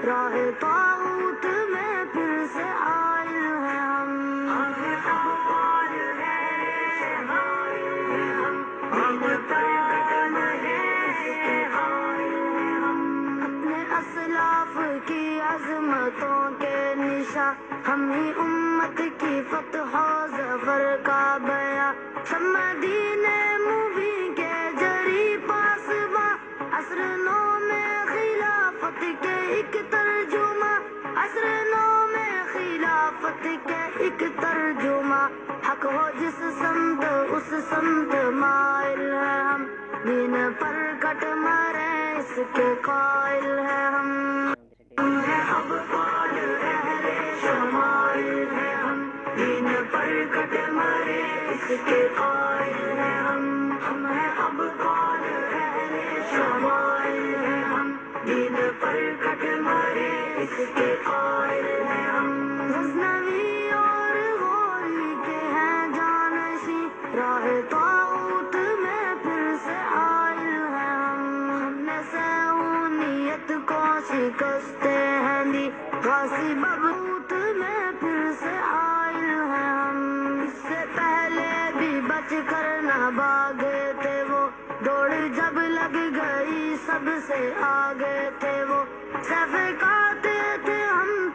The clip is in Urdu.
راہ طاغوت میں پھر سے عائل ہیں ہم ابطال ہیں ہم ترکن ہیں اپنے اسلاف کی عظمتوں کے نشاں ہم ہی امت کی فتح و ظفر کا بیاں سب مدینے مبین کے جری پاسباں عصر نو میں خلافت کے ایک ترجمہ عصر نو میں خلافت کے ایک ترجمہ حق ہو جس سمت اس سمت مائل ہے ہم دین پر کٹ مرے اس کے قائل ہے ہم ابطال اہل شمائل ہے ہم دین پر کٹ مرے اس کے قائل ہے ہم ہیں ابطال اہل شمائل ہے ہم دین پر کٹ مرے اس کے قائل ہے ہم غزنوی اور غوری کے ہیں جانشیں راہ طاغوت میں پھر سے عائل ہیں ہم نے سہونیت کو شکستے ہیں دی غازی ببوت میں پھر سے عائل ہیں ہم اس سے پہلے بھی بچ کر نہ بھاگے تھے وہ دوڑ جب لگ گئی سب سے آگے تھے وہ سیف کاتے تھے ہم